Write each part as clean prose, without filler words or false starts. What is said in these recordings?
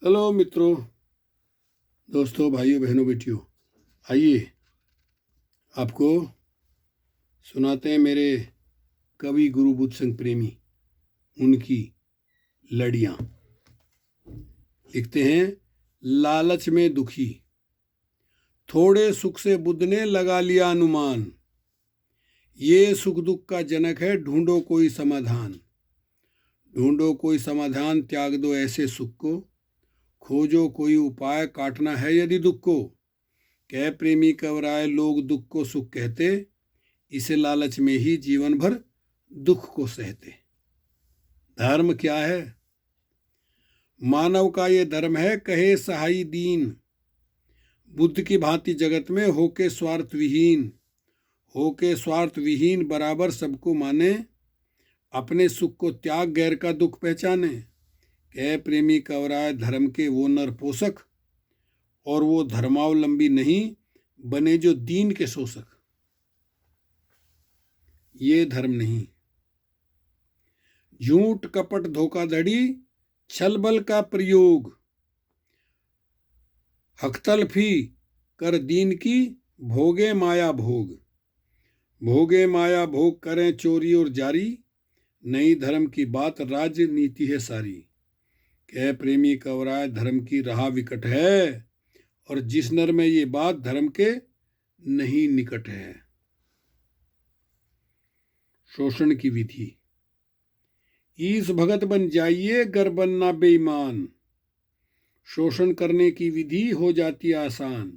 Hello मित्रों, दोस्तों, भाइयों, बहनों, बेटियों, आइए आपको सुनाते हैं मेरे कवि गुरु बुद्ध सिंह प्रेमी उनकी लड़ियाँ। लिखते हैं, लालच में दुखी, थोड़े सुख से बुद्ध ने लगा लिया अनुमान। ये सुख दुख का जनक है, ढूंढो कोई समाधान। ढूंढो कोई समाधान, त्याग दो ऐसे सुख को। खोजो कोई उपाय, काटना है यदि दुख को। कह प्रेमी कवराए, लोग दुख को सुख कहते, इसे लालच में ही जीवन भर दुख को सहते। धर्म क्या है? मानव का ये धर्म है, कहे सहाई दीन। बुद्ध की भांति जगत में होके स्वार्थ विहीन। होके स्वार्थ विहीन, बराबर सबको माने। अपने सुख को त्याग, गैर का दुख पहचाने। कह प्रेमी कवराए, धर्म के वो नर पोषक, और वो धर्मावलंबी नहीं बने जो दीन के शोषक। ये धर्म नहीं। झूठ कपट धोखाधड़ी, छल बल का प्रयोग। हकतलफी कर दीन की, भोगे माया भोग। भोगे माया भोग, करें चोरी और जारी। नई धर्म की बात, राजनीति है सारी। कह प्रेमी कवराए, धर्म की राह विकट है, और जिस नर में ये बात धर्म के नहीं निकट है। शोषण की विधि। ईस भगत बन जाइए, गर बनना बेईमान। शोषण करने की विधि हो जाती आसान।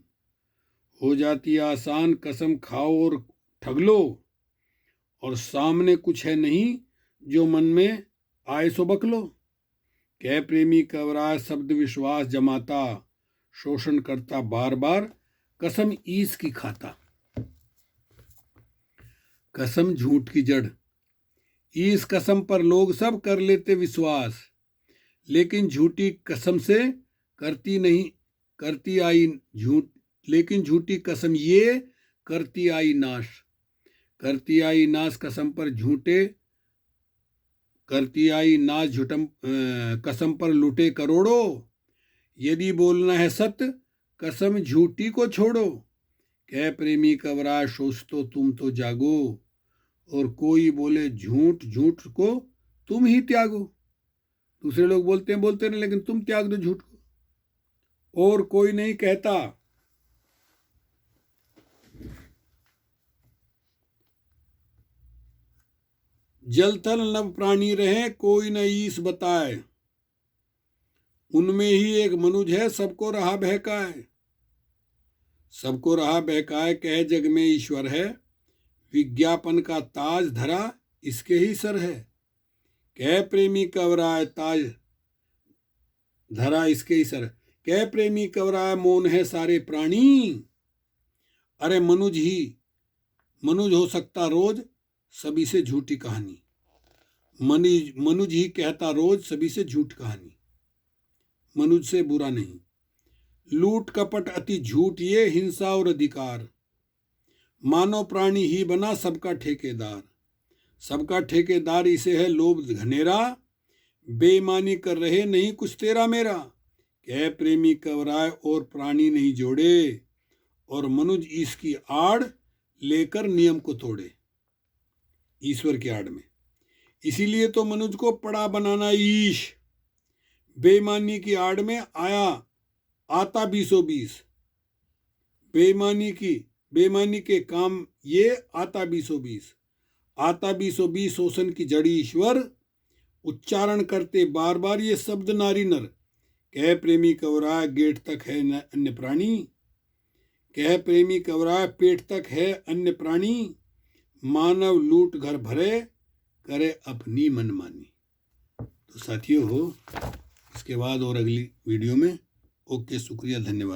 हो जाती आसान, कसम खाओ और ठग लो, और सामने कुछ है नहीं जो मन में आए सो बक लो। कह प्रेमी कवराए, शब्द विश्वास जमाता। शोषण करता बार बार, कसम ईस की खाता। कसम झूठ की जड़। ईस कसम पर लोग सब कर लेते विश्वास, लेकिन झूठी कसम से करती नहीं, करती आई झूठ। लेकिन झूठी कसम ये करती आई नाश। करती आई नाश, कसम पर झूठे। करती आई नाश, झूठम कसम पर लूटे करोड़ों। यदि बोलना है सत्य, कसम झूठी को छोड़ो। कह प्रेमी कवरा, सोच तो तुम तो जागो, और कोई बोले झूठ, झूठ को तुम ही त्यागो। दूसरे लोग बोलते हैं लेकिन तुम त्याग दो झूठ को। और कोई नहीं कहता, जल थल नभ प्राणी रहे, कोई न ईस बताए। उनमें ही एक मनुज है, सबको रहा बहकाए। सबको रहा बहकाए, कह जग में ईश्वर है। विज्ञापन का ताज धरा इसके ही सर है। कह प्रेमी कवराए, ताज धरा इसके ही सर। कह प्रेमी कवराए, मौन है सारे प्राणी। अरे मनुज हो सकता रोज सभी से झूठी कहानी। मनुज ही कहता रोज सभी से झूठ कहानी। मनुज से बुरा नहीं। लूट कपट अति झूठ, ये हिंसा और अधिकार। मानव प्राणी ही बना सबका ठेकेदार। सबका ठेकेदार इसे है लोभ घनेरा। बेईमानी कर रहे नहीं कुछ तेरा मेरा। कह प्रेमी कवराए, और प्राणी नहीं जोड़े, और मनुज इसकी आड़ लेकर नियम को तोड़े। ईश्वर की आड़ में। इसीलिए तो मनुज को पड़ा बनाना ईश। बेईमानी की आड़ में आता 2020। बेईमानी के काम ये आता 2020। आता 2020, शोषण की जड़ी ईश्वर। उच्चारण करते बार बार ये शब्द नारी नर। कह प्रेमी कवराए, गेट तक है अन्य प्राणी। कह प्रेमी कवराए, पेट तक है अन्य प्राणी। मानव लूट घर भरे, करे अपनी मनमानी। तो साथियों हो, इसके बाद और अगली वीडियो में। ओके, शुक्रिया, धन्यवाद।